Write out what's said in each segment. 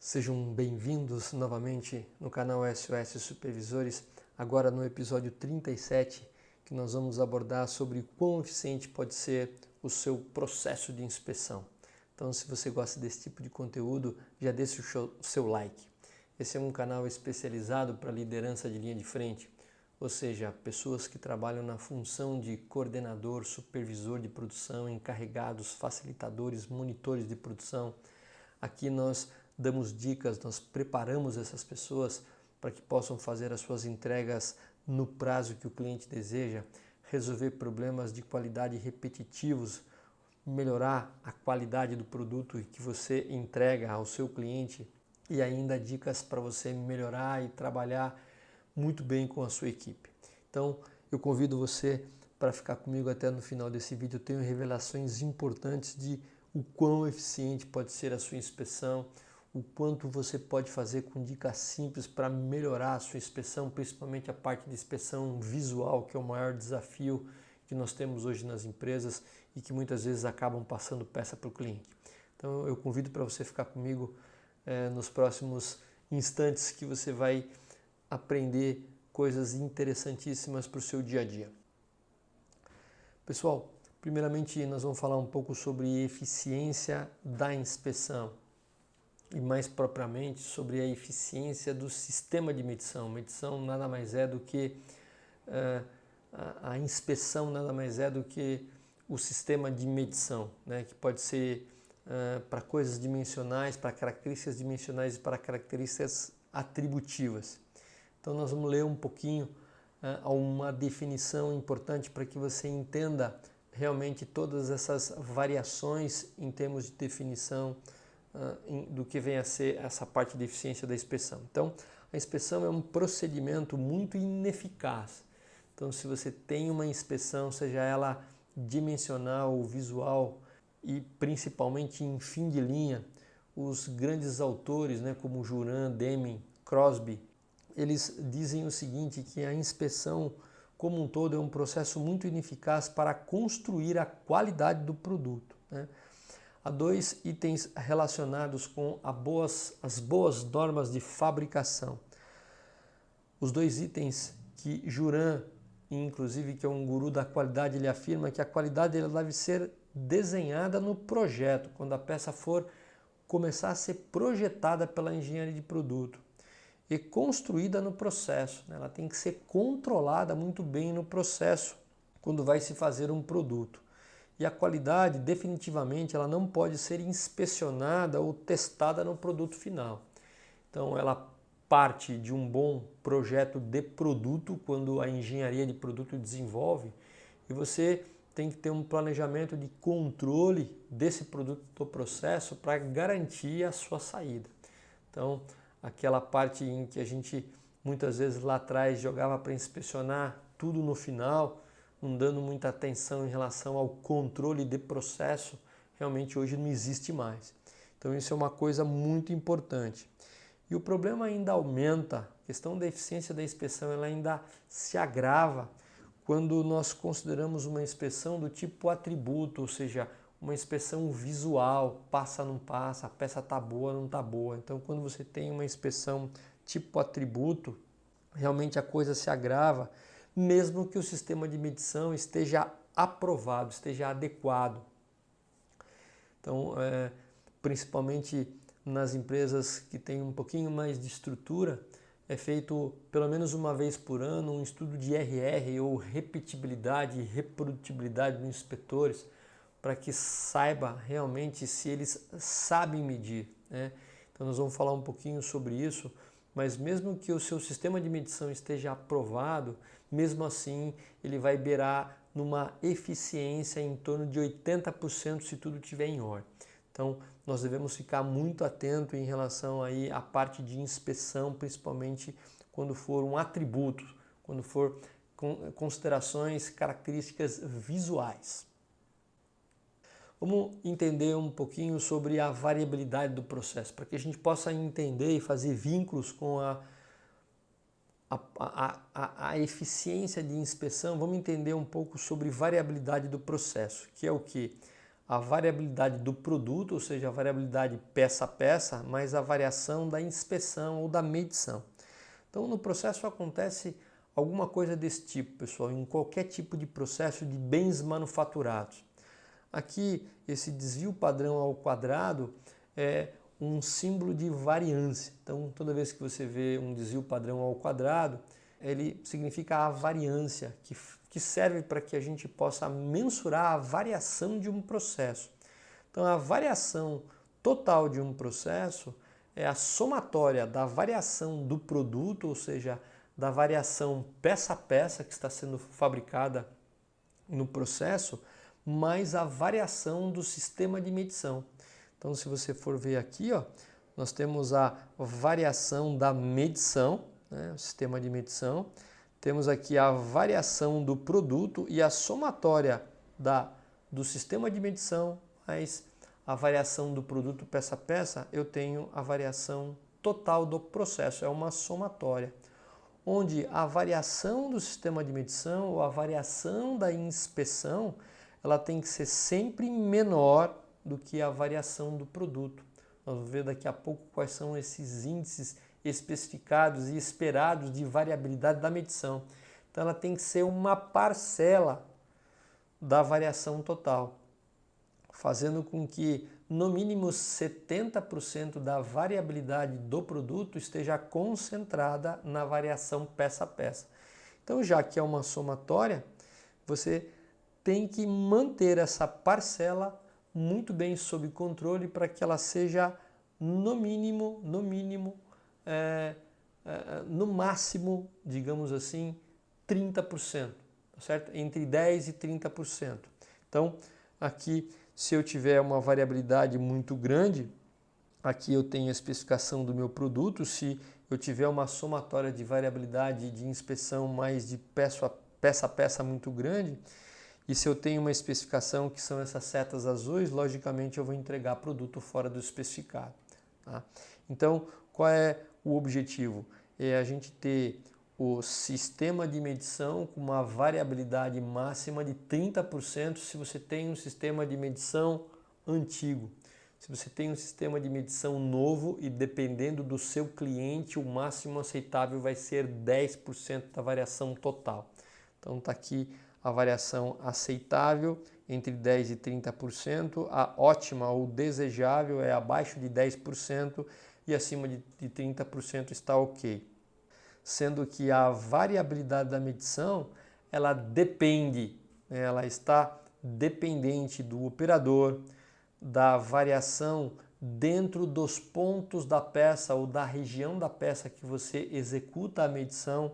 Sejam bem-vindos novamente no canal SOS Supervisores, agora no episódio 37, que nós vamos abordar sobre quão eficiente pode ser o seu processo de inspeção. Então, se você gosta desse tipo de conteúdo, já deixe o seu like. Esse é um canal especializado para liderança de linha de frente, ou seja, pessoas que trabalham na função de coordenador, supervisor de produção, encarregados, facilitadores, monitores de produção. Aqui nós damos dicas, nós preparamos essas pessoas para que possam fazer as suas entregas no prazo que o cliente deseja, resolver problemas de qualidade repetitivos, melhorar a qualidade do produto que você entrega ao seu cliente e ainda dicas para você melhorar e trabalhar muito bem com a sua equipe. Então, eu convido você para ficar comigo até no final desse vídeo. Eu tenho revelações importantes de o quão eficiente pode ser a sua inspeção, o quanto você pode fazer com dicas simples para melhorar a sua inspeção, principalmente a parte de inspeção visual, que é o maior desafio que nós temos hoje nas empresas e que muitas vezes acabam passando peça para o cliente. Então eu convido para você ficar comigo nos próximos instantes, que você vai aprender coisas interessantíssimas para o seu dia a dia. Pessoal, primeiramente nós vamos falar um pouco sobre eficiência da inspeção e mais propriamente sobre a eficiência do sistema de medição. Medição nada mais é do que a inspeção, nada mais é do que o sistema de medição, né? Que pode ser para coisas dimensionais, para características dimensionais e para características atributivas. Então nós vamos ler um pouquinho uma definição importante para que você entenda realmente todas essas variações em termos de definição do que vem a ser essa parte de eficiência da inspeção. Então, a inspeção é um procedimento muito ineficaz. Então, se você tem uma inspeção, seja ela dimensional ou visual, e principalmente em fim de linha, os grandes autores, né, como Juran, Deming, Crosby, eles dizem o seguinte, que a inspeção como um todo é um processo muito ineficaz para construir a qualidade do produto, né? Há dois itens relacionados com as boas normas de fabricação. Os dois itens que Juran, inclusive que é um guru da qualidade, ele afirma que a qualidade ela deve ser desenhada no projeto, quando a peça for começar a ser projetada pela engenharia de produto, e construída no processo, né? Ela tem que ser controlada muito bem no processo quando vai se fazer um produto. E a qualidade, definitivamente, ela não pode ser inspecionada ou testada no produto final. Então, ela parte de um bom projeto de produto, quando a engenharia de produto desenvolve, e você tem que ter um planejamento de controle desse produto do processo para garantir a sua saída. Então, aquela parte em que a gente, muitas vezes lá atrás, jogava para inspecionar tudo no final, não dando muita atenção em relação ao controle de processo, realmente hoje não existe mais. Então isso é uma coisa muito importante. E o problema ainda aumenta, a questão da eficiência da inspeção ela ainda se agrava quando nós consideramos uma inspeção do tipo atributo, ou seja, uma inspeção visual, passa, não passa, a peça está boa, não está boa. Então quando você tem uma inspeção tipo atributo, realmente a coisa se agrava, mesmo que o sistema de medição esteja aprovado, esteja adequado. Então, principalmente nas empresas que têm um pouquinho mais de estrutura, é feito pelo menos uma vez por ano um estudo de RR ou repetibilidade e reprodutibilidade dos inspetores, para que saiba realmente se eles sabem medir, né? Então nós vamos falar um pouquinho sobre isso, mas mesmo que o seu sistema de medição esteja aprovado, mesmo assim ele vai beirar numa eficiência em torno de 80% se tudo estiver em ordem. Então nós devemos ficar muito atento em relação aí à parte de inspeção, principalmente quando for um atributo, quando for considerações, características visuais. Vamos entender um pouquinho sobre a variabilidade do processo, para que a gente possa entender e fazer vínculos com a eficiência de inspeção. Vamos entender um pouco sobre variabilidade do processo, que é o que? a variabilidade do produto, ou seja, a variabilidade peça a peça, mais a variação da inspeção ou da medição. Então, no processo acontece alguma coisa desse tipo, pessoal, em qualquer tipo de processo de bens manufaturados. Aqui, esse desvio padrão ao quadrado é um símbolo de variância. Então, toda vez que você vê um desvio padrão ao quadrado, ele significa a variância, que serve para que a gente possa mensurar a variação de um processo. Então, a variação total de um processo é a somatória da variação do produto, ou seja, da variação peça a peça que está sendo fabricada no processo, mais a variação do sistema de medição. Então, se você for ver aqui, ó, nós temos a variação da medição, né, o sistema de medição. Temos aqui a variação do produto e a somatória do sistema de medição mais a variação do produto peça a peça, eu tenho a variação total do processo, é uma somatória, onde a variação do sistema de medição ou a variação da inspeção, ela tem que ser sempre menor do que a variação do produto. Nós vamos ver daqui a pouco quais são esses índices especificados e esperados de variabilidade da medição. Então ela tem que ser uma parcela da variação total, fazendo com que no mínimo 70% da variabilidade do produto esteja concentrada na variação peça a peça. Então, já que é uma somatória, você tem que manter essa parcela muito bem sob controle para que ela seja no máximo, digamos assim, 30%, certo? Entre 10% e 30%. Então, aqui, se eu tiver uma variabilidade muito grande, aqui eu tenho a especificação do meu produto. Se eu tiver uma somatória de variabilidade de inspeção mais de peça a peça muito grande, e se eu tenho uma especificação que são essas setas azuis, logicamente eu vou entregar produto fora do especificado. Tá? Então, qual é o objetivo? É a gente ter o sistema de medição com uma variabilidade máxima de 30% se você tem um sistema de medição antigo. Se você tem um sistema de medição novo e dependendo do seu cliente, o máximo aceitável vai ser 10% da variação total. Então está aqui a variação aceitável entre 10% e 30%, a ótima ou desejável é abaixo de 10% e acima de 30% está ok. Sendo que a variabilidade da medição, ela depende, né? Ela está dependente do operador, da variação dentro dos pontos da peça ou da região da peça que você executa a medição.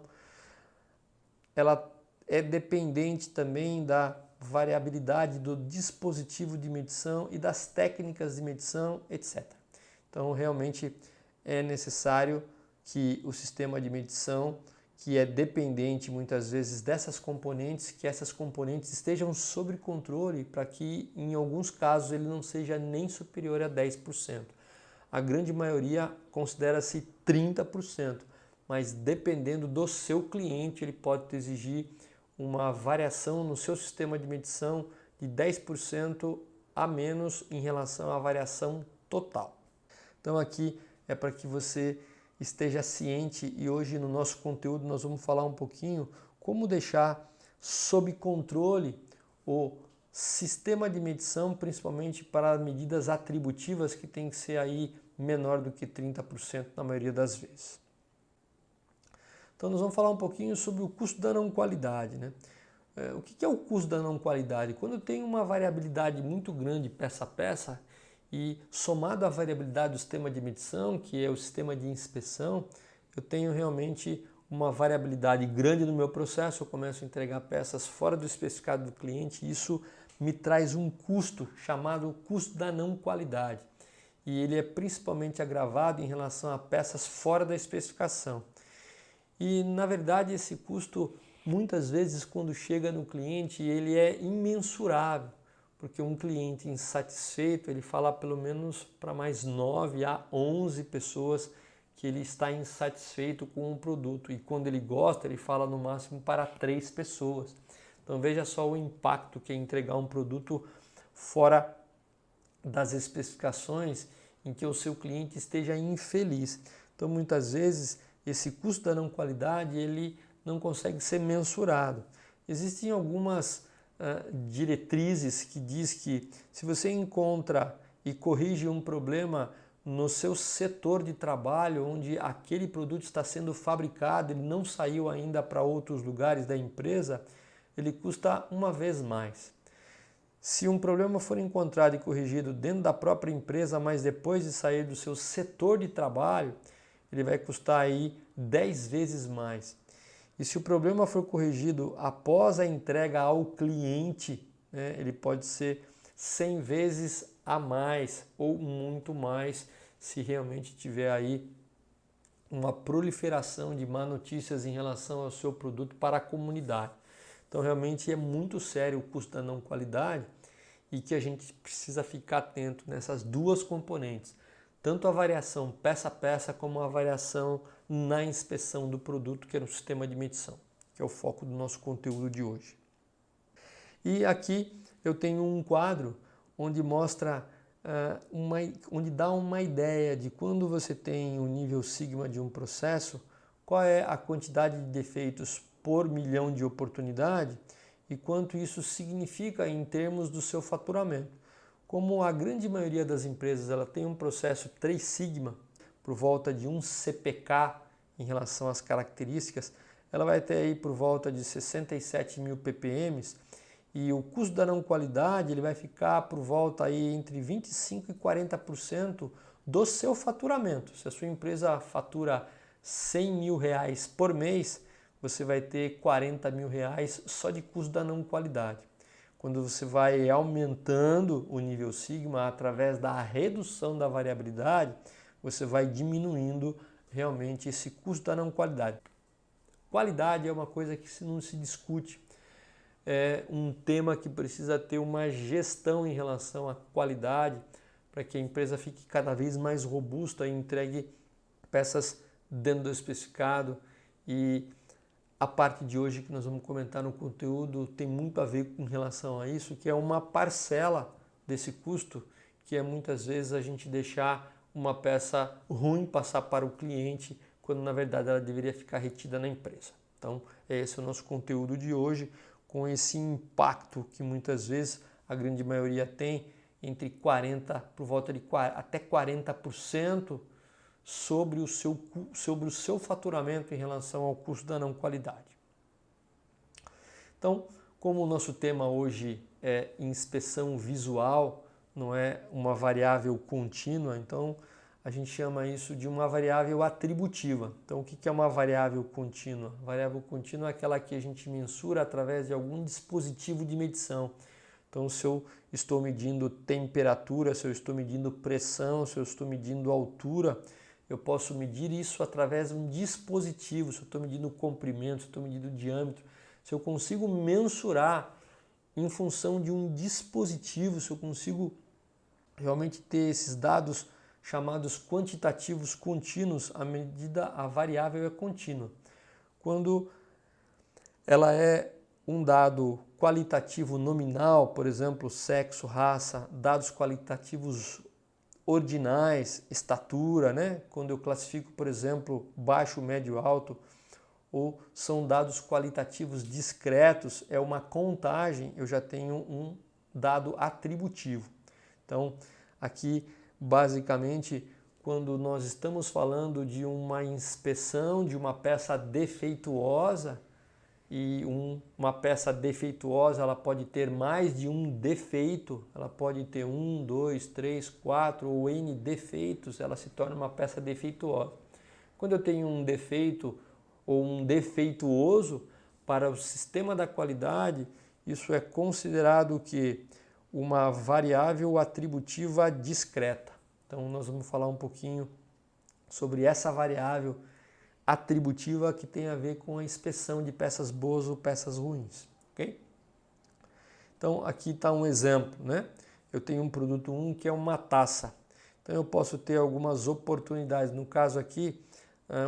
Ela é dependente também da variabilidade do dispositivo de medição e das técnicas de medição, etc. Então, realmente é necessário que o sistema de medição, que é dependente muitas vezes dessas componentes, que essas componentes estejam sob controle para que, em alguns casos, ele não seja nem superior a 10%. A grande maioria considera-se 30%, mas dependendo do seu cliente, ele pode exigir uma variação no seu sistema de medição de 10% a menos em relação à variação total. Então aqui é para que você esteja ciente e hoje no nosso conteúdo nós vamos falar um pouquinho como deixar sob controle o sistema de medição, principalmente para medidas atributivas que tem que ser aí menor do que 30% na maioria das vezes. Então nós vamos falar um pouquinho sobre o custo da não qualidade, né? O que é o custo da não qualidade? Quando eu tenho uma variabilidade muito grande peça a peça e somado à variabilidade do sistema de medição, que é o sistema de inspeção, eu tenho realmente uma variabilidade grande no meu processo, eu começo a entregar peças fora do especificado do cliente e isso me traz um custo chamado custo da não qualidade. E ele é principalmente agravado em relação a peças fora da especificação. E, na verdade, esse custo, muitas vezes, quando chega no cliente, ele é imensurável, porque um cliente insatisfeito, ele fala pelo menos para mais 9 a 11 pessoas que ele está insatisfeito com o produto. E quando ele gosta, ele fala no máximo para 3 pessoas. Então, veja só o impacto que é entregar um produto fora das especificações em que o seu cliente esteja infeliz. Então, muitas vezes, esse custo da não qualidade ele não consegue ser mensurado. Existem algumas diretrizes que diz que se você encontra e corrige um problema no seu setor de trabalho, onde aquele produto está sendo fabricado, ele não saiu ainda para outros lugares da empresa, ele custa uma vez mais. Se um problema for encontrado e corrigido dentro da própria empresa, mas depois de sair do seu setor de trabalho, ele vai custar aí 10 vezes mais. E se o problema for corrigido após a entrega ao cliente, né, ele pode ser 100 vezes a mais ou muito mais, se realmente tiver aí uma proliferação de má notícias em relação ao seu produto para a comunidade. Então realmente é muito sério o custo da não qualidade e que a gente precisa ficar atento nessas duas componentes, tanto a variação peça a peça como a variação na inspeção do produto, que é no sistema de medição, que é o foco do nosso conteúdo de hoje. E aqui eu tenho um quadro onde mostra, onde dá uma ideia de quando você tem o nível sigma de um processo, qual é a quantidade de defeitos por milhão de oportunidade e quanto isso significa em termos do seu faturamento. Como a grande maioria das empresas ela tem um processo 3 sigma, por volta de um CPK em relação às características, ela vai ter aí por volta de 67 mil ppm e o custo da não qualidade ele vai ficar por volta aí entre 25% e 40% do seu faturamento. Se a sua empresa fatura 100 mil reais por mês, você vai ter 40 mil reais só de custo da não qualidade. Quando você vai aumentando o nível sigma através da redução da variabilidade, você vai diminuindo realmente esse custo da não qualidade. Qualidade é uma coisa que não se discute, é um tema que precisa ter uma gestão em relação à qualidade para que a empresa fique cada vez mais robusta e entregue peças dentro do especificado. E a parte de hoje que nós vamos comentar no conteúdo tem muito a ver com relação a isso, que é uma parcela desse custo, que é muitas vezes a gente deixar uma peça ruim passar para o cliente, quando na verdade ela deveria ficar retida na empresa. Então esse é o nosso conteúdo de hoje, com esse impacto que muitas vezes a grande maioria tem, entre 40% por volta de até 40% sobre o seu faturamento em relação ao custo da não qualidade. Então, como o nosso tema hoje é inspeção visual, não é uma variável contínua, então a gente chama isso de uma variável atributiva. Então, o que é uma variável contínua? Variável contínua é aquela que a gente mensura através de algum dispositivo de medição. Então, se eu estou medindo temperatura, se eu estou medindo pressão, se eu estou medindo altura, eu posso medir isso através de um dispositivo. Se eu estou medindo comprimento, se eu estou medindo diâmetro, se eu consigo mensurar em função de um dispositivo, se eu consigo realmente ter esses dados chamados quantitativos contínuos, a variável é contínua. Quando ela é um dado qualitativo nominal, por exemplo, sexo, raça, dados qualitativos ordinais, estatura, né? Quando eu classifico, por exemplo, baixo, médio, alto, ou são dados qualitativos discretos, é uma contagem, eu já tenho um dado atributivo. Então, aqui, basicamente, quando nós estamos falando de uma inspeção de uma peça defeituosa, e uma peça defeituosa ela pode ter mais de um defeito, ela pode ter 1, 2, 3, 4 ou N defeitos, ela se torna uma peça defeituosa. Quando eu tenho um defeito ou um defeituoso, para o sistema da qualidade, isso é considerado que uma variável atributiva discreta. Então nós vamos falar um pouquinho sobre essa variável atributiva que tem a ver com a inspeção de peças boas ou peças ruins, ok? Então aqui está um exemplo, né? Eu tenho um produto 1 que é uma taça. Então eu posso ter algumas oportunidades. No caso aqui,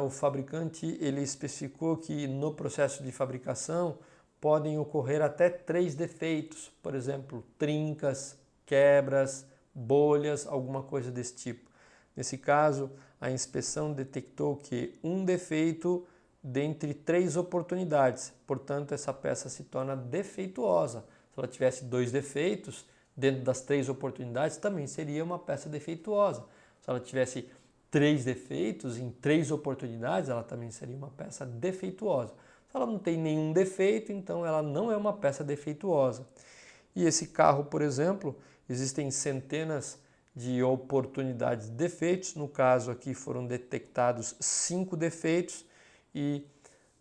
o fabricante ele especificou que no processo de fabricação podem ocorrer até 3 defeitos, por exemplo, trincas, quebras, bolhas, alguma coisa desse tipo. Nesse caso, a inspeção detectou que um defeito dentre 3 oportunidades, portanto essa peça se torna defeituosa. Se ela tivesse 2 defeitos, dentro das 3 oportunidades também seria uma peça defeituosa. Se ela tivesse 3 defeitos em 3 oportunidades, ela também seria uma peça defeituosa. Se ela não tem nenhum defeito, então ela não é uma peça defeituosa. E esse carro, por exemplo, existem centenas de oportunidades de defeitos. No caso aqui foram detectados 5 defeitos e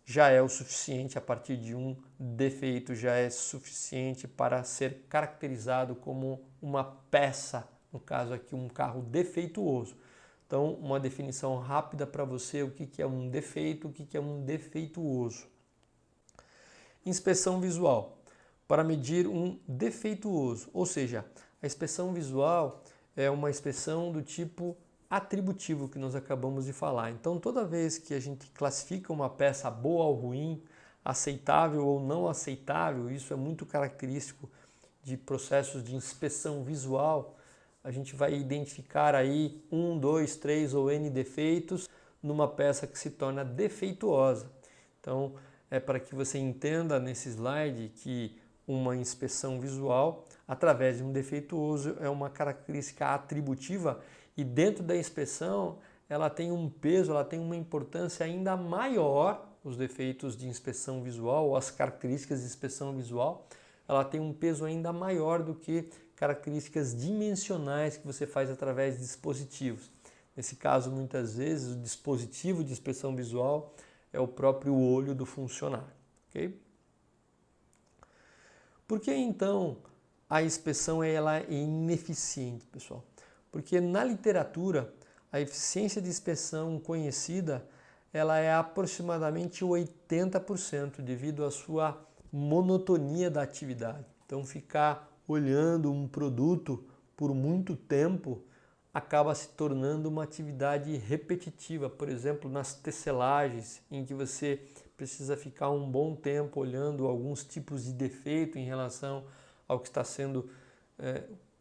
já é o suficiente, a partir de um defeito já é suficiente para ser caracterizado como uma peça, no caso aqui um carro defeituoso. Então, uma definição rápida para você, o que é um defeito, o que é um defeituoso. Inspeção visual, para medir um defeituoso, ou seja, a inspeção visual é uma inspeção do tipo atributivo que nós acabamos de falar. Então, toda vez que a gente classifica uma peça boa ou ruim, aceitável ou não aceitável, isso é muito característico de processos de inspeção visual, a gente vai identificar aí 1, 2, 3 ou N defeitos numa peça que se torna defeituosa. Então, é para que você entenda nesse slide que uma inspeção visual, através de um defeituoso, é uma característica atributiva e dentro da inspeção ela tem um peso, ela tem uma importância ainda maior, os defeitos de inspeção visual ou as características de inspeção visual, ela tem um peso ainda maior do que características dimensionais que você faz através de dispositivos. Nesse caso, muitas vezes, o dispositivo de inspeção visual é o próprio olho do funcionário. Okay? Por que então a inspeção ela é ineficiente, pessoal? Porque na literatura, a eficiência de inspeção conhecida ela é aproximadamente 80% devido à sua monotonia da atividade. Então, ficar olhando um produto por muito tempo acaba se tornando uma atividade repetitiva. Por exemplo, nas tecelagens, em que você precisa ficar um bom tempo olhando alguns tipos de defeito em relação ao que está sendo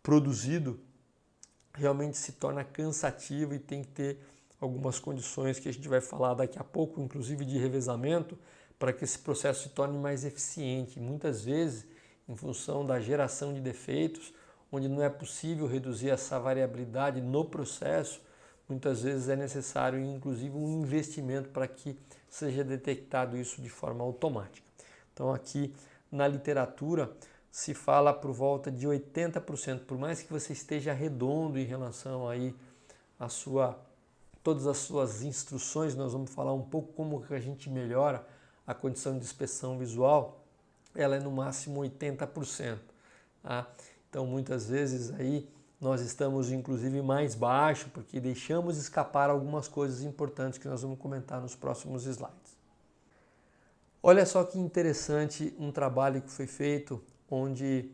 produzido, realmente se torna cansativo e tem que ter algumas condições que a gente vai falar daqui a pouco, inclusive de revezamento, para que esse processo se torne mais eficiente. Muitas vezes, em função da geração de defeitos, onde não é possível reduzir essa variabilidade no processo, muitas vezes é necessário, inclusive, um investimento para que seja detectado isso de forma automática. Então, aqui na literatura se fala por volta de 80%, por mais que você esteja redondo em relação aí a todas as suas instruções, nós vamos falar um pouco como que a gente melhora a condição de inspeção visual, ela é no máximo 80%. Tá? Então, muitas vezes aí nós estamos inclusive mais baixo, porque deixamos escapar algumas coisas importantes que nós vamos comentar nos próximos slides. Olha só que interessante um trabalho que foi feito, onde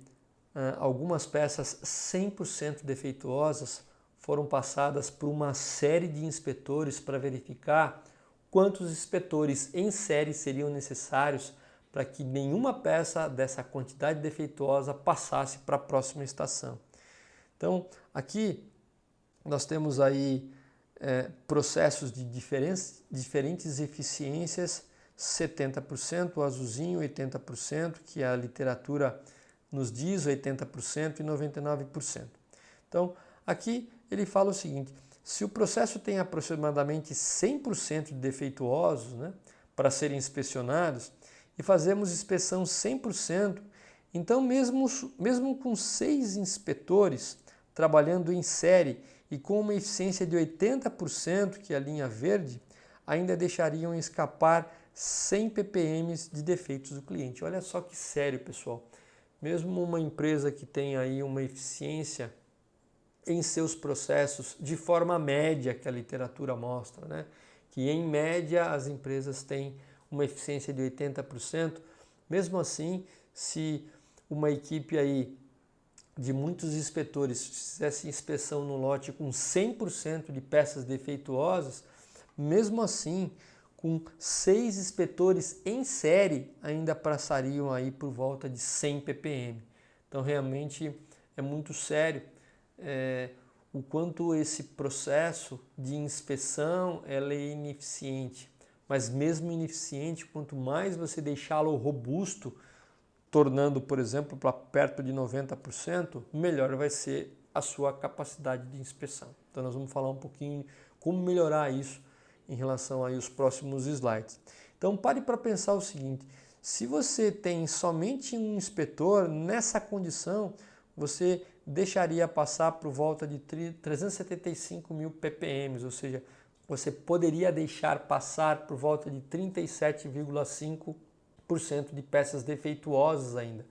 algumas peças 100% defeituosas foram passadas por uma série de inspetores para verificar quantos inspetores em série seriam necessários para que nenhuma peça dessa quantidade defeituosa passasse para a próxima estação. Então, aqui nós temos aí processos de diferentes eficiências, 70%, o azulzinho 80%, que a literatura nos diz 80% e 99%. Então, aqui ele fala o seguinte: se o processo tem aproximadamente 100% de defeituosos, né, para serem inspecionados, e fazemos inspeção 100%, então mesmo com 6 inspetores trabalhando em série e com uma eficiência de 80%, que é a linha verde, ainda deixariam escapar 100 ppm de defeitos do cliente. Olha só que sério, pessoal. Mesmo uma empresa que tem aí uma eficiência em seus processos de forma média, que a literatura mostra, né? Que em média as empresas têm uma eficiência de 80%, mesmo assim, se uma equipe aí de muitos inspetores fizesse inspeção no lote com 100% de peças defeituosas, mesmo assim, com 6 inspetores em série, ainda passariam aí por volta de 100 ppm. Então, realmente é muito sério o quanto esse processo de inspeção ela é ineficiente. Mas mesmo ineficiente, quanto mais você deixá-lo robusto, tornando, por exemplo, para perto de 90%, melhor vai ser a sua capacidade de inspeção. Então nós vamos falar um pouquinho como melhorar isso em relação aí aos próximos slides. Então pare para pensar o seguinte, se você tem somente um inspetor, nessa condição, você deixaria passar por volta de 375 mil ppm, ou seja, você poderia deixar passar por volta de 37,5% de peças defeituosas ainda,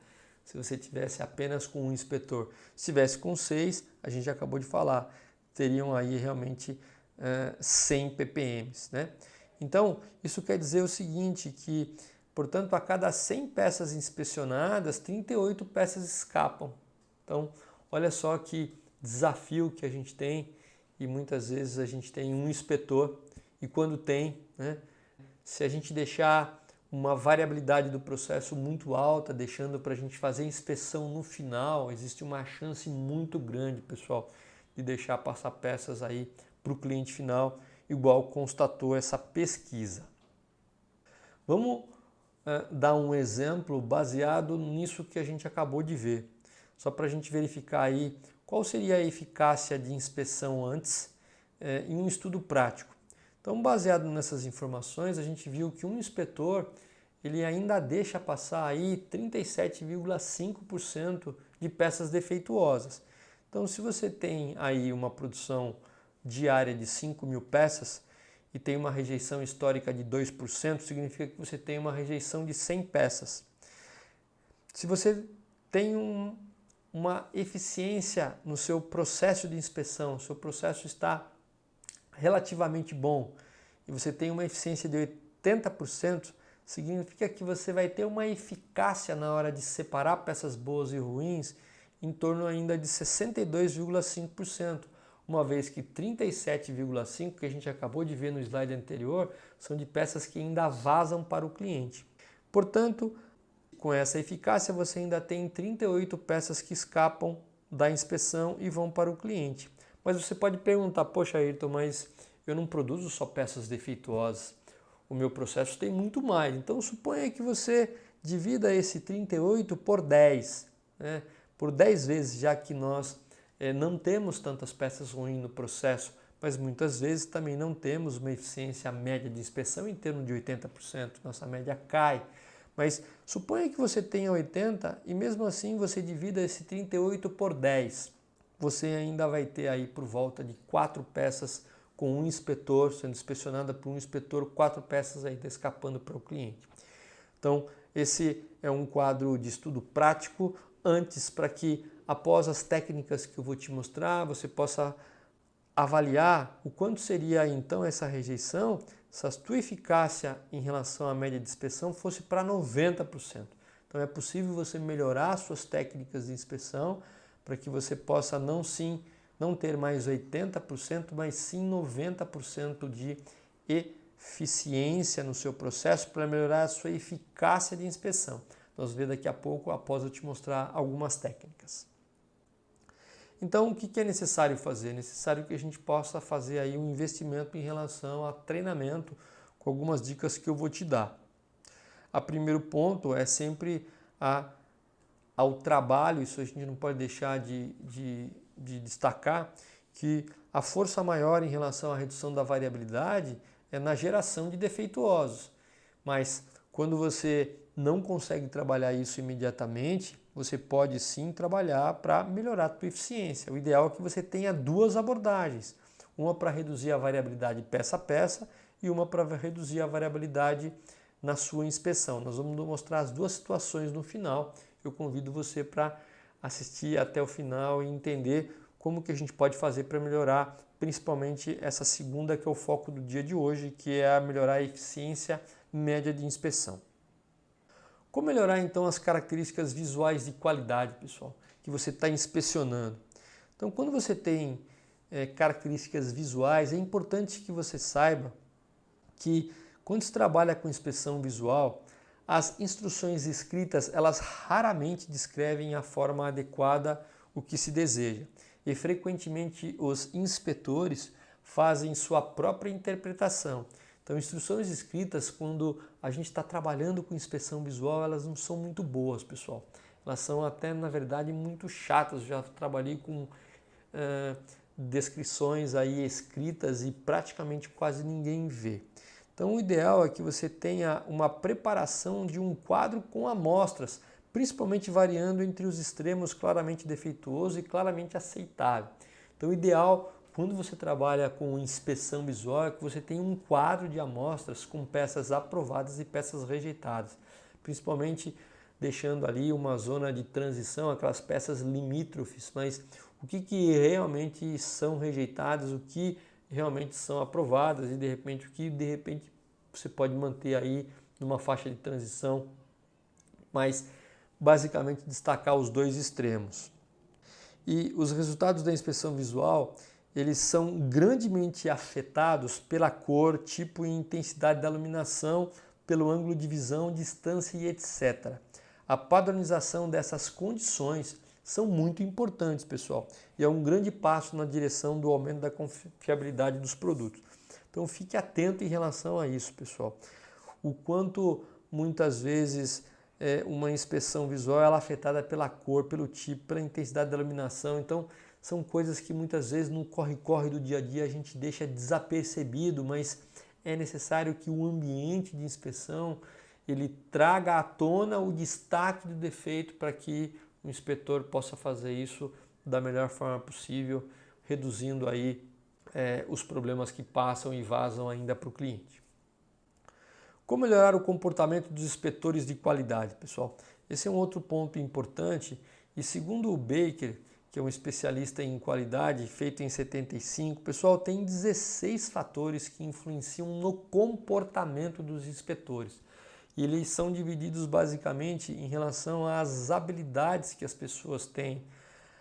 se você tivesse apenas com um inspetor. Se tivesse com 6, a gente acabou de falar, teriam aí realmente 100 ppm, né? Então, isso quer dizer o seguinte, que, portanto, a cada 100 peças inspecionadas, 38 peças escapam. Então, olha só que desafio que a gente tem, e muitas vezes a gente tem um inspetor, e quando tem, né, se a gente deixar uma variabilidade do processo muito alta, deixando para a gente fazer inspeção no final, existe uma chance muito grande, pessoal, de deixar passar peças aí para o cliente final, igual constatou essa pesquisa. Vamos dar um exemplo baseado nisso que a gente acabou de ver, só para a gente verificar aí qual seria a eficácia de inspeção antes em um estudo prático. Então, baseado nessas informações, a gente viu que um inspetor ele ainda deixa passar aí 37,5% de peças defeituosas. Então, se você tem aí uma produção diária de 5 mil peças e tem uma rejeição histórica de 2%, significa que você tem uma rejeição de 100 peças. Se você tem uma eficiência no seu processo de inspeção, seu processo está relativamente bom e você tem uma eficiência de 80%, significa que você vai ter uma eficácia na hora de separar peças boas e ruins em torno ainda de 62,5%, uma vez que 37,5% que a gente acabou de ver no slide anterior são de peças que ainda vazam para o cliente. Portanto, com essa eficácia você ainda tem 38 peças que escapam da inspeção e vão para o cliente. Mas você pode perguntar, poxa Ayrton, mas eu não produzo só peças defeituosas, o meu processo tem muito mais. Então suponha que você divida esse 38 por 10, né? Por 10 vezes, já que nós não temos tantas peças ruins no processo, mas muitas vezes também não temos uma eficiência média de inspeção em torno de 80%, nossa média cai. Mas suponha que você tenha 80 e mesmo assim você divida esse 38 por 10. Você ainda vai ter aí por volta de 4 peças com um inspetor, sendo inspecionada por um inspetor, 4 peças ainda escapando para o cliente. Então, esse é um quadro de estudo prático, antes para que, após as técnicas que eu vou te mostrar, você possa avaliar o quanto seria então essa rejeição se a tua eficácia em relação à média de inspeção fosse para 90%. Então é possível você melhorar suas técnicas de inspeção para que você possa não ter mais 80%, mas sim 90% de eficiência no seu processo para melhorar a sua eficácia de inspeção. Nós vamos ver daqui a pouco, após eu te mostrar algumas técnicas. Então, o que é necessário fazer? É necessário que a gente possa fazer aí um investimento em relação a treinamento, com algumas dicas que eu vou te dar. O primeiro ponto é sempre ao trabalho, isso a gente não pode deixar de destacar, que a força maior em relação à redução da variabilidade é na geração de defeituosos. Mas quando você não consegue trabalhar isso imediatamente, você pode sim trabalhar para melhorar a tua eficiência. O ideal é que você tenha duas abordagens, uma para reduzir a variabilidade peça a peça e uma para reduzir a variabilidade na sua inspeção. Nós vamos mostrar as duas situações no final. Eu convido você para assistir até o final e entender como que a gente pode fazer para melhorar, principalmente essa segunda que é o foco do dia de hoje, que é melhorar a eficiência média de inspeção. Como melhorar então as características visuais de qualidade, pessoal, que você está inspecionando? Então, quando você tem características visuais, é importante que você saiba que quando se trabalha com inspeção visual, as instruções escritas, elas raramente descrevem a forma adequada o que se deseja. e frequentemente os inspetores fazem sua própria interpretação. Então, instruções escritas, quando a gente está trabalhando com inspeção visual, elas não são muito boas, pessoal. Elas são até, na verdade, muito chatas. Já trabalhei com descrições aí escritas e praticamente quase ninguém vê. Então, o ideal é que você tenha uma preparação de um quadro com amostras, principalmente variando entre os extremos claramente defeituoso e claramente aceitável. Então, o ideal, quando você trabalha com inspeção visual, é que você tenha um quadro de amostras com peças aprovadas e peças rejeitadas, principalmente deixando ali uma zona de transição, aquelas peças limítrofes, mas o que realmente são rejeitadas, o que realmente são aprovadas e o que de repente você pode manter aí numa faixa de transição, mas basicamente destacar os dois extremos. E os resultados da inspeção visual, eles são grandemente afetados pela cor, tipo e intensidade da iluminação, pelo ângulo de visão, distância e etc. A padronização dessas condições são muito importantes, pessoal, e é um grande passo na direção do aumento da confiabilidade dos produtos. Então fique atento em relação a isso, pessoal. O quanto muitas vezes uma inspeção visual ela é afetada pela cor, pelo tipo, pela intensidade da iluminação. Então são coisas que muitas vezes no corre-corre do dia a dia a gente deixa desapercebido, mas é necessário que o ambiente de inspeção ele traga à tona o destaque do defeito para que o inspetor possa fazer isso da melhor forma possível, reduzindo aí os problemas que passam e vazam ainda para o cliente. Como melhorar o comportamento dos inspetores de qualidade, pessoal? Esse é um outro ponto importante e segundo o Baker, que é um especialista em qualidade, feito em 75, pessoal, tem 16 fatores que influenciam no comportamento dos inspetores. E eles são divididos basicamente em relação às habilidades que as pessoas têm,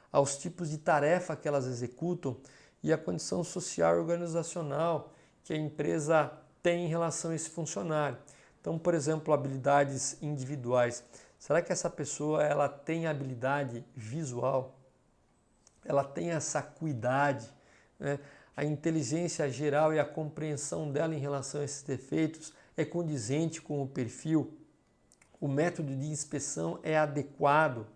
aos tipos de tarefa que elas executam e a condição social e organizacional que a empresa tem em relação a esse funcionário. Então, por exemplo, habilidades individuais. Será que essa pessoa ela tem habilidade visual? Ela tem essa acuidade, né? A inteligência geral e a compreensão dela em relação a esses defeitos é condizente com o perfil? O método de inspeção é adequado?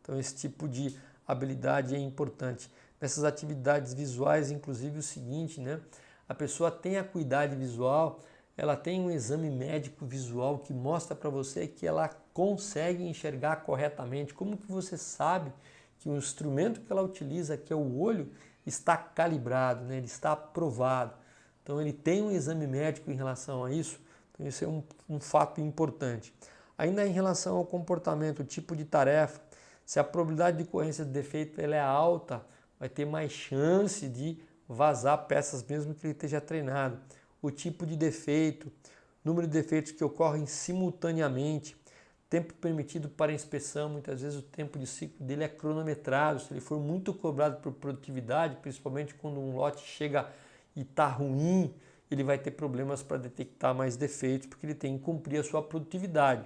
Então, esse tipo de habilidade é importante. Nessas atividades visuais, inclusive o seguinte, né? A pessoa tem acuidade visual, ela tem um exame médico visual que mostra para você que ela consegue enxergar corretamente. Como que você sabe que o instrumento que ela utiliza, que é o olho, está calibrado, né? Ele está aprovado? Então ele tem um exame médico em relação a isso, então isso é um fato importante. Ainda em relação ao comportamento, o tipo de tarefa, se a probabilidade de ocorrência de defeito ela é alta, vai ter mais chance de vazar peças mesmo que ele esteja treinado. O tipo de defeito, número de defeitos que ocorrem simultaneamente, tempo permitido para inspeção, muitas vezes o tempo de ciclo dele é cronometrado. Se ele for muito cobrado por produtividade, principalmente quando um lote chega e está ruim, ele vai ter problemas para detectar mais defeitos, porque ele tem que cumprir a sua produtividade.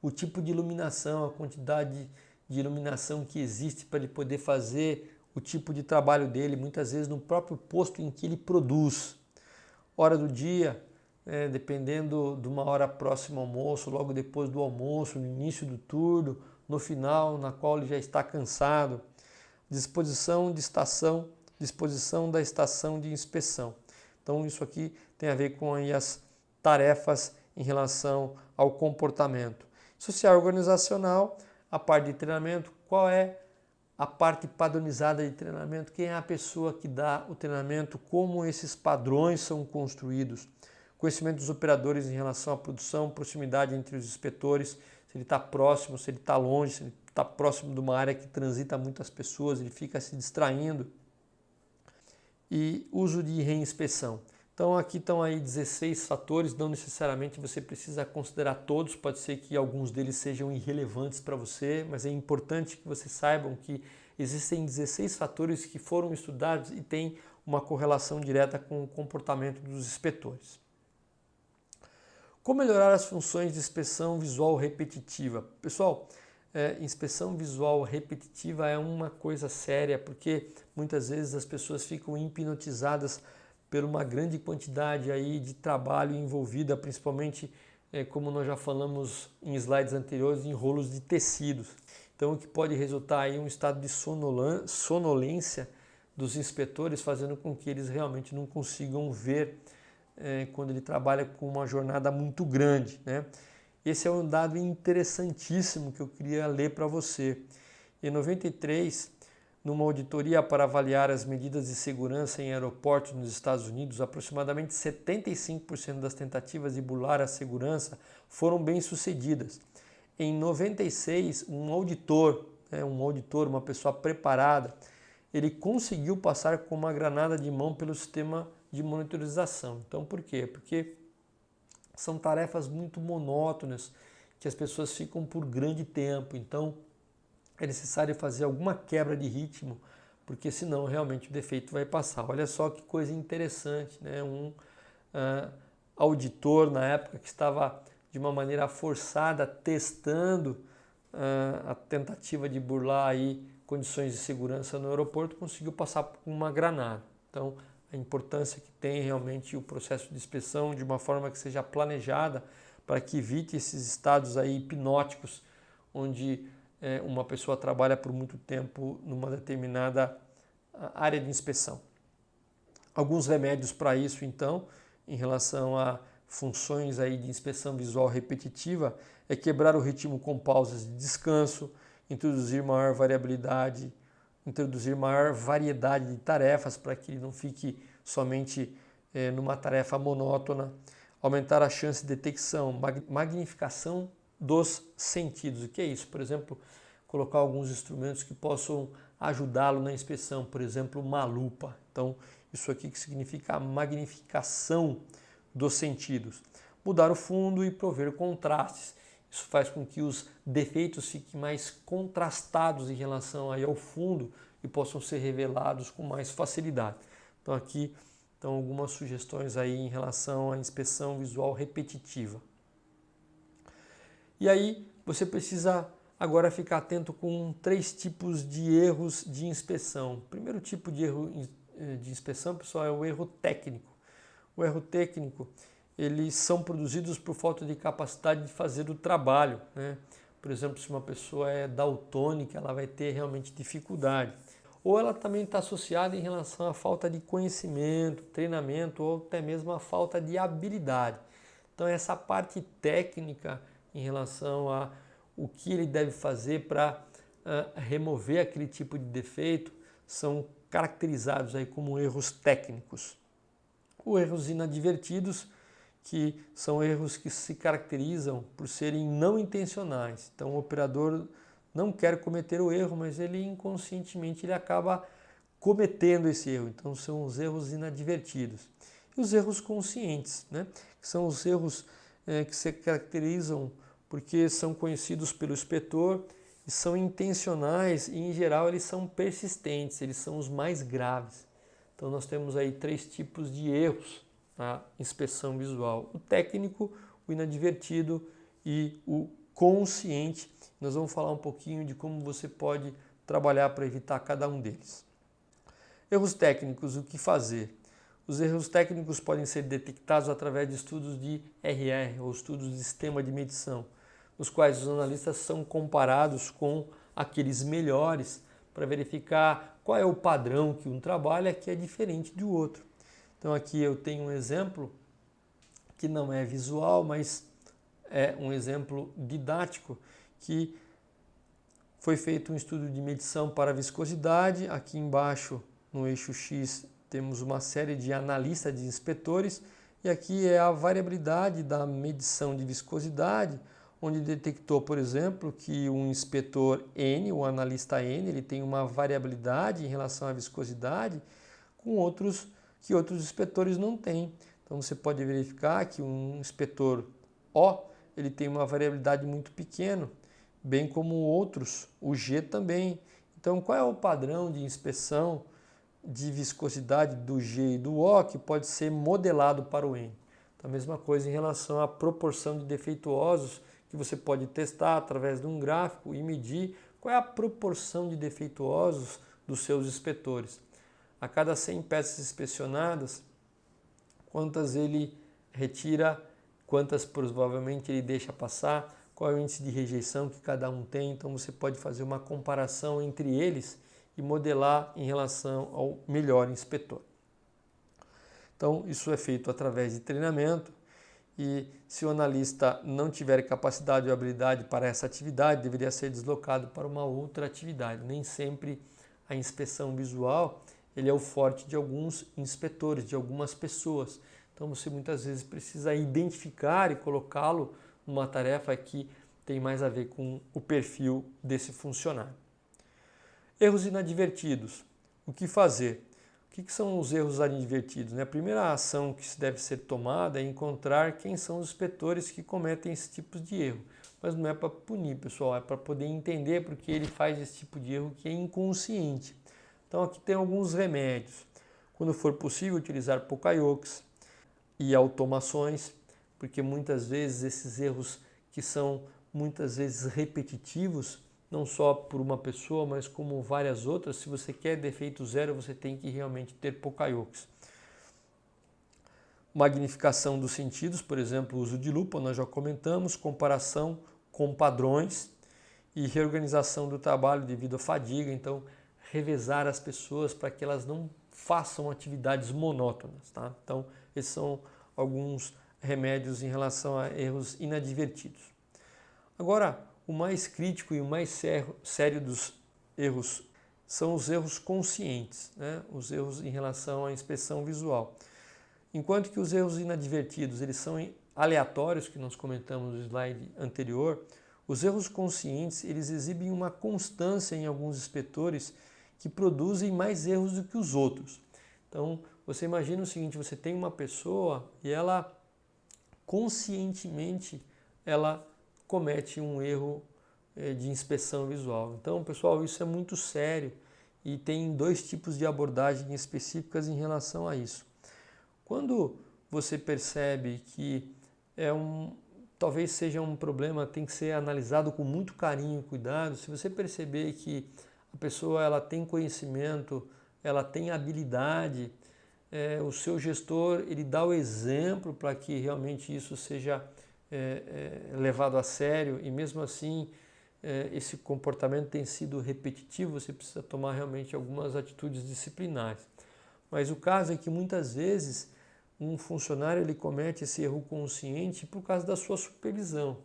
O tipo de iluminação, a quantidade de iluminação que existe para ele poder fazer o tipo de trabalho dele, muitas vezes no próprio posto em que ele produz. Hora do dia, dependendo de uma hora próxima ao almoço, logo depois do almoço, no início do turno, no final, na qual ele já está cansado. Disposição da estação de inspeção. Então isso aqui tem a ver com aí as tarefas em relação ao comportamento. Social organizacional, a parte de treinamento, qual é a parte padronizada de treinamento, quem é a pessoa que dá o treinamento, como esses padrões são construídos, conhecimento dos operadores em relação à produção, proximidade entre os inspetores, se ele está próximo, se ele está longe, se ele está próximo de uma área que transita muitas pessoas, ele fica se distraindo, e uso de reinspeção. Então aqui estão aí 16 fatores, não necessariamente você precisa considerar todos, pode ser que alguns deles sejam irrelevantes para você, mas é importante que vocês saibam que existem 16 fatores que foram estudados e têm uma correlação direta com o comportamento dos inspetores. Como melhorar as funções de inspeção visual repetitiva? Pessoal, inspeção visual repetitiva é uma coisa séria, porque muitas vezes as pessoas ficam hipnotizadas por uma grande quantidade aí de trabalho envolvida, principalmente, como nós já falamos em slides anteriores, em rolos de tecidos. Então, o que pode resultar aí um estado de sonolência dos inspetores, fazendo com que eles realmente não consigam ver quando ele trabalha com uma jornada muito grande, né? Esse é um dado interessantíssimo que eu queria ler para você. Em 93, numa auditoria para avaliar as medidas de segurança em aeroportos nos Estados Unidos, aproximadamente 75% das tentativas de burlar a segurança foram bem-sucedidas. Em 96, um auditor, uma pessoa preparada, ele conseguiu passar com uma granada de mão pelo sistema de monitorização. Então, por quê? Porque são tarefas muito monótonas, que as pessoas ficam por grande tempo. Então, é necessário fazer alguma quebra de ritmo, porque senão realmente o defeito vai passar. Olha só que coisa interessante, né? Um auditor na época que estava de uma maneira forçada testando a tentativa de burlar aí condições de segurança no aeroporto, conseguiu passar com uma granada. Então, a importância que tem realmente o processo de inspeção de uma forma que seja planejada para que evite esses estados aí hipnóticos, onde uma pessoa trabalha por muito tempo numa determinada área de inspeção. Alguns remédios para isso, então, em relação a funções aí de inspeção visual repetitiva, é quebrar o ritmo com pausas de descanso, introduzir maior variabilidade, introduzir maior variedade de tarefas para que ele não fique somente numa tarefa monótona, aumentar a chance de detecção, magnificação dos sentidos. O que é isso? Por exemplo, colocar alguns instrumentos que possam ajudá-lo na inspeção, por exemplo, uma lupa. Então, isso aqui que significa a magnificação dos sentidos. Mudar o fundo e prover contrastes. Isso faz com que os defeitos fiquem mais contrastados em relação aí ao fundo e possam ser revelados com mais facilidade. Então aqui estão algumas sugestões aí em relação à inspeção visual repetitiva. E aí você precisa agora ficar atento com 3 tipos de erros de inspeção. O primeiro tipo de erro de inspeção, pessoal, é o erro técnico. O erro técnico, eles são produzidos por falta de capacidade de fazer o trabalho, né? Por exemplo, se uma pessoa é daltônica, ela vai ter realmente dificuldade. Ou ela também está associada em relação à falta de conhecimento, treinamento ou até mesmo à falta de habilidade. Então essa parte técnica em relação a o que ele deve fazer para remover aquele tipo de defeito são caracterizados aí como erros técnicos. Os erros inadvertidos, que são erros que se caracterizam por serem não intencionais. Então o operador não quer cometer o erro, mas ele inconscientemente ele acaba cometendo esse erro. Então são os erros inadvertidos. E os erros conscientes, né? Que são os erros que se caracterizam porque são conhecidos pelo inspetor e são intencionais e, em geral, eles são persistentes, eles são os mais graves. Então nós temos aí 3 tipos de erros na inspeção visual: o técnico, o inadvertido e o consciente. Nós vamos falar um pouquinho de como você pode trabalhar para evitar cada um deles. Erros técnicos, o que fazer? Os erros técnicos podem ser detectados através de estudos de RR, ou estudos de sistema de medição, nos quais os analistas são comparados com aqueles melhores para verificar qual é o padrão que um trabalha que é diferente do outro. Então aqui eu tenho um exemplo que não é visual, mas é um exemplo didático, que foi feito um estudo de medição para viscosidade. Aqui embaixo, no eixo X, temos uma série de analistas de inspetores, e aqui é a variabilidade da medição de viscosidade, onde detectou, por exemplo, que um inspetor N, o analista N, ele tem uma variabilidade em relação à viscosidade que outros inspetores não têm. Então você pode verificar que um inspetor O, ele tem uma variabilidade muito pequena, bem como outros, o G também. Então qual é o padrão de inspeção de viscosidade do G e do O que pode ser modelado para o N? Então, a mesma coisa em relação à proporção de defeituosos, que que você pode testar através de um gráfico e medir qual é a proporção de defeituosos dos seus inspetores. A cada 100 peças inspecionadas, quantas ele retira, quantas provavelmente ele deixa passar, qual é o índice de rejeição que cada um tem. Então você pode fazer uma comparação entre eles e modelar em relação ao melhor inspetor. Então isso é feito através de treinamento e se o analista não tiver capacidade ou habilidade para essa atividade, deveria ser deslocado para uma outra atividade. Nem sempre a inspeção visual ele é o forte de alguns inspetores, de algumas pessoas. Então você muitas vezes precisa identificar e colocá-lo numa tarefa que tem mais a ver com o perfil desse funcionário. Erros inadvertidos. O que fazer? O que são os erros inadvertidos? A primeira ação que deve ser tomada é encontrar quem são os inspetores que cometem esse tipo de erro. Mas não é para punir, pessoal, é para poder entender porque ele faz esse tipo de erro que é inconsciente. Então aqui tem alguns remédios. Quando for possível, utilizar Pokayoks e automações, porque muitas vezes esses erros que são muitas vezes repetitivos, não só por uma pessoa, mas como várias outras, se você quer defeito zero, você tem que realmente ter Pokayoks. Magnificação dos sentidos, por exemplo, uso de lupa, nós já comentamos, comparação com padrões e reorganização do trabalho devido à fadiga, então revezar as pessoas para que elas não façam atividades monótonas. Tá? Então, esses são alguns remédios em relação a erros inadvertidos. Agora, o mais crítico e o mais sério dos erros são os erros conscientes, os erros em relação à inspeção visual. Enquanto que os erros inadvertidos eles são aleatórios, que nós comentamos no slide anterior, os erros conscientes eles exibem uma constância em alguns inspetores que produzem mais erros do que os outros. Então, você imagina o seguinte, você tem uma pessoa e ela conscientemente ela comete um erro de inspeção visual. Então, pessoal, isso é muito sério e tem dois tipos de abordagem específicas em relação a isso. Quando você percebe que talvez seja um problema, tem que ser analisado com muito carinho e cuidado. Se você perceber que a pessoa ela tem conhecimento, ela tem habilidade, o seu gestor ele dá o exemplo para que realmente isso seja levado a sério e mesmo assim esse comportamento tem sido repetitivo, você precisa tomar realmente algumas atitudes disciplinares. Mas o caso é que muitas vezes um funcionário ele comete esse erro consciente por causa da sua supervisão.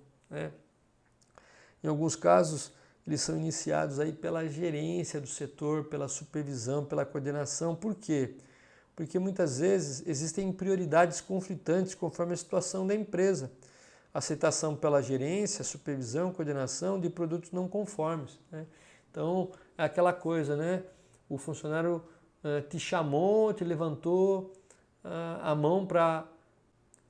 Em alguns casos, eles são iniciados aí pela gerência do setor, pela supervisão, pela coordenação. Por quê? Porque muitas vezes existem prioridades conflitantes conforme a situação da empresa. Aceitação pela gerência, supervisão, coordenação de produtos não conformes. Então, é aquela coisa, o funcionário te chamou, te levantou a mão para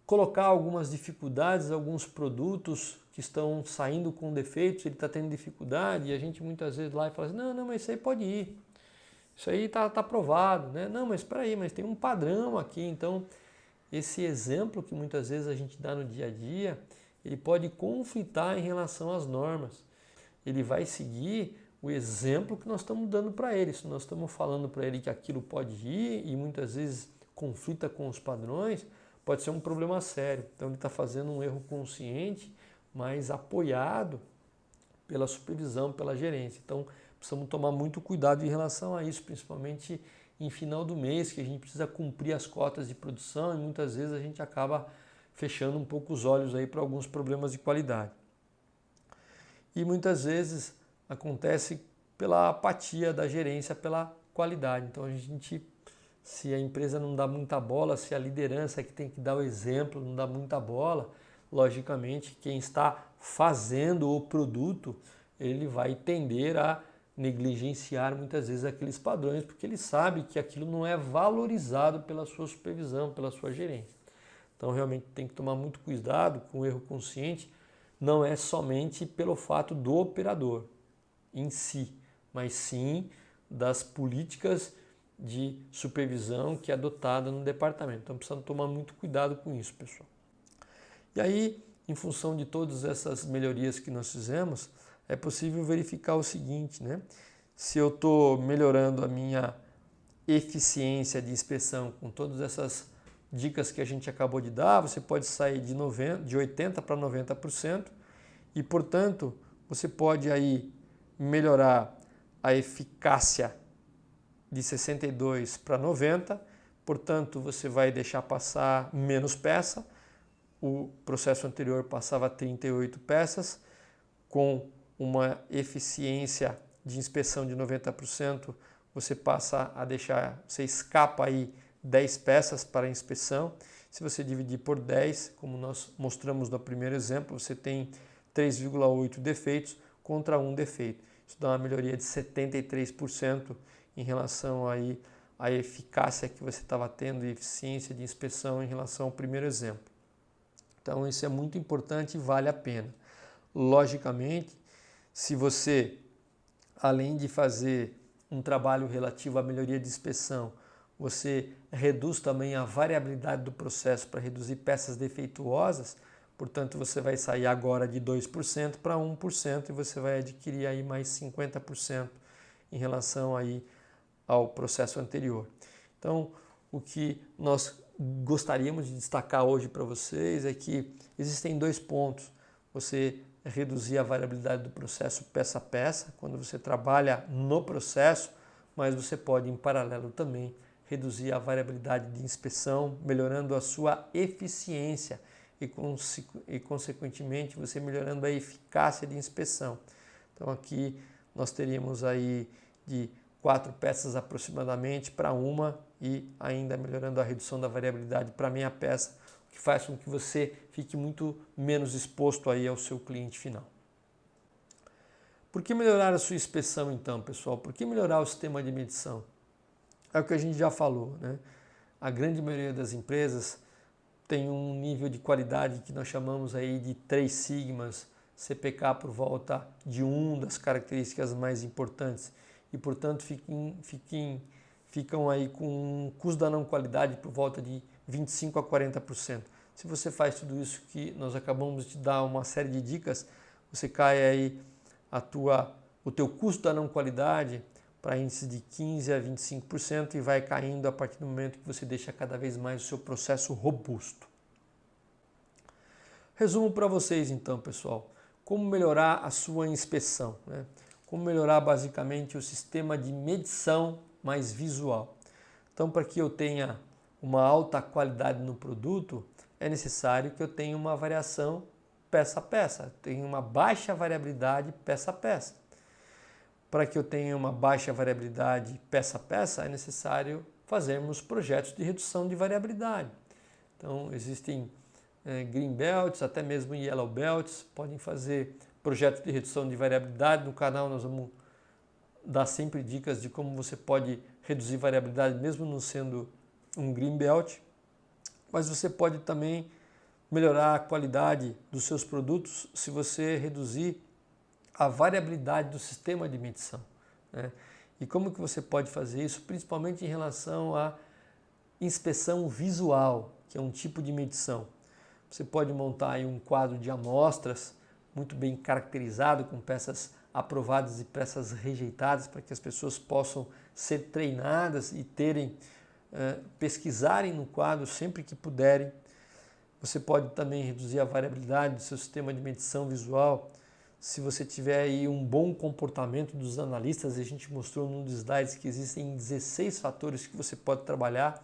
colocar algumas dificuldades, alguns produtos que estão saindo com defeitos, ele está tendo dificuldade e a gente muitas vezes lá fala assim, não, mas isso aí pode ir, isso aí está aprovado, Não, mas espera aí, mas tem um padrão aqui, então esse exemplo que muitas vezes a gente dá no dia a dia, ele pode conflitar em relação às normas, ele vai seguir o exemplo que nós estamos dando para ele, se nós estamos falando para ele que aquilo pode ir e muitas vezes conflita com os padrões, pode ser um problema sério. Então ele está fazendo um erro consciente, mas apoiado pela supervisão, pela gerência. Então precisamos tomar muito cuidado em relação a isso, principalmente em final do mês, que a gente precisa cumprir as cotas de produção e muitas vezes a gente acaba fechando um pouco os olhos aí para alguns problemas de qualidade. E muitas vezes acontece pela apatia da gerência pela qualidade. Então a gente, se a empresa não dá muita bola, se a liderança que tem que dar o exemplo não dá muita bola, logicamente quem está fazendo o produto, ele vai tender a negligenciar muitas vezes aqueles padrões, porque ele sabe que aquilo não é valorizado pela sua supervisão, pela sua gerência. Então realmente tem que tomar muito cuidado com o erro consciente, não é somente pelo fato do operador em si, mas sim das políticas de supervisão que é adotada no departamento. Então precisamos tomar muito cuidado com isso, pessoal. E aí, em função de todas essas melhorias que nós fizemos, é possível verificar o seguinte, né? Se eu estou melhorando a minha eficiência de inspeção com todas essas dicas que a gente acabou de dar, você pode sair de 80% para 90% e, portanto, você pode aí melhorar a eficácia de 62 para 90, portanto, você vai deixar passar menos peça. O processo anterior passava 38 peças, com uma eficiência de inspeção de 90%, você passa a deixar, você escapa aí 10 peças para a inspeção. Se você dividir por 10, como nós mostramos no primeiro exemplo, você tem 3,8 defeitos contra 1 defeito. Isso dá uma melhoria de 73% em relação aí à eficácia que você estava tendo e eficiência de inspeção em relação ao primeiro exemplo. Então isso é muito importante e vale a pena. Logicamente, se você, além de fazer um trabalho relativo à melhoria de inspeção, você reduz também a variabilidade do processo para reduzir peças defeituosas, portanto você vai sair agora de 2% para 1% e você vai adquirir aí mais 50% em relação aí ao processo anterior. Então, o que nós gostaríamos de destacar hoje para vocês é que existem 2 pontos. Você reduzir a variabilidade do processo peça a peça, quando você trabalha no processo, mas você pode, em paralelo também, reduzir a variabilidade de inspeção, melhorando a sua eficiência e consequentemente, você melhorando a eficácia de inspeção. Então, aqui nós teríamos aí de 4 peças aproximadamente para 1 e ainda melhorando a redução da variabilidade para meia peça, o que faz com que você fique muito menos exposto aí ao seu cliente final. Por que melhorar a sua inspeção então, pessoal? Por que melhorar o sistema de medição? É o que a gente já falou, né? A grande maioria das empresas tem um nível de qualidade que nós chamamos aí de 3 sigmas, CPK por volta de 1 das características mais importantes e, portanto, ficam aí com um custo da não qualidade por volta de 25% a 40%. Se você faz tudo isso que nós acabamos de dar uma série de dicas, você cai aí o teu custo da não qualidade para índice de 15% a 25% e vai caindo a partir do momento que você deixa cada vez mais o seu processo robusto. Resumo para vocês então, pessoal, como melhorar a sua inspeção, né? Como melhorar basicamente o sistema de medição mais visual. Então, para que eu tenha uma alta qualidade no produto, é necessário que eu tenha uma variação peça a peça, tenha uma baixa variabilidade peça a peça. Para que eu tenha uma baixa variabilidade peça a peça, é necessário fazermos projetos de redução de variabilidade. Então, existem Green Belts, até mesmo Yellow Belts, podem fazer projetos de redução de variabilidade. No canal nós vamos dar sempre dicas de como você pode reduzir variabilidade, mesmo não sendo um Green Belt. Mas você pode também melhorar a qualidade dos seus produtos se você reduzir a variabilidade do sistema de medição, né? E como que você pode fazer isso? Principalmente em relação à inspeção visual, que é um tipo de medição. Você pode montar aí um quadro de amostras muito bem caracterizado, com peças aprovadas e peças rejeitadas, para que as pessoas possam ser treinadas e pesquisarem no quadro sempre que puderem. Você pode também reduzir a variabilidade do seu sistema de medição visual se você tiver aí um bom comportamento dos analistas. A gente mostrou num dos slides que existem 16 fatores que você pode trabalhar,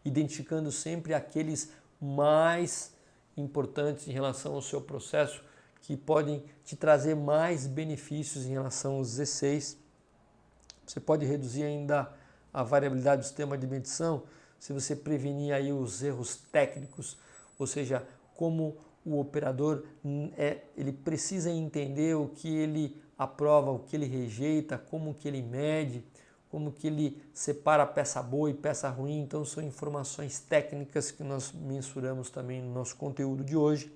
identificando sempre aqueles mais importantes em relação ao seu processo, que podem te trazer mais benefícios em relação aos 16. Você pode reduzir ainda a variabilidade do sistema de medição se você prevenir aí os erros técnicos, ou seja, como o operador ele precisa entender o que ele aprova, o que ele rejeita, como que ele mede, como que ele separa peça boa e peça ruim. Então são informações técnicas que nós mensuramos também no nosso conteúdo de hoje.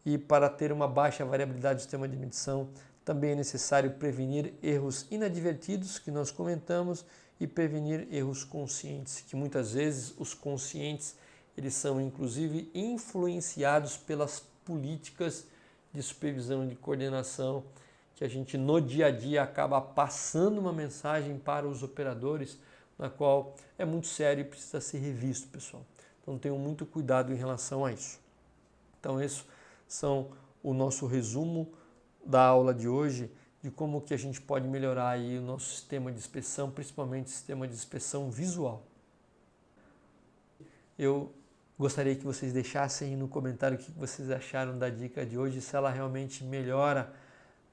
E para ter uma baixa variabilidade do sistema de medição, também é necessário prevenir erros inadvertidos, que nós comentamos, e prevenir erros conscientes, que muitas vezes os conscientes eles são inclusive influenciados pelas políticas de supervisão e de coordenação que a gente no dia a dia acaba passando uma mensagem para os operadores, na qual é muito sério e precisa ser revisto, pessoal. Então tenham muito cuidado em relação a isso. Então esses são o nosso resumo da aula de hoje, de como que a gente pode melhorar aí o nosso sistema de inspeção, principalmente o sistema de inspeção visual. Eu gostaria que vocês deixassem aí no comentário o que vocês acharam da dica de hoje, se ela realmente melhora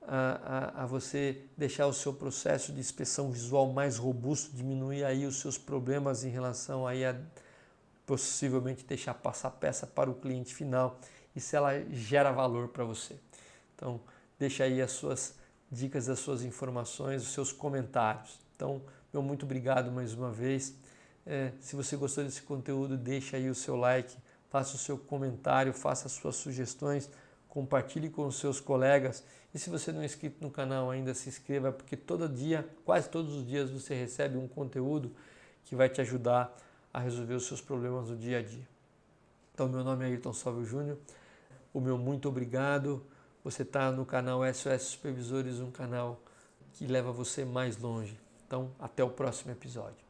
a você deixar o seu processo de inspeção visual mais robusto, diminuir aí os seus problemas em relação aí a possivelmente deixar passar peça para o cliente final e se ela gera valor para você. Então, deixa aí as suas dicas, as suas informações, os seus comentários. Então, meu muito obrigado mais uma vez. Se você gostou desse conteúdo, deixa aí o seu like, faça o seu comentário, faça as suas sugestões, compartilhe com os seus colegas. E se você não é inscrito no canal ainda, se inscreva, porque todo dia, quase todos os dias, você recebe um conteúdo que vai te ajudar a resolver os seus problemas do dia a dia. Então, meu nome é Ayrton Salve Júnior. O meu muito obrigado. Você está no canal SOS Supervisores, um canal que leva você mais longe. Então, até o próximo episódio.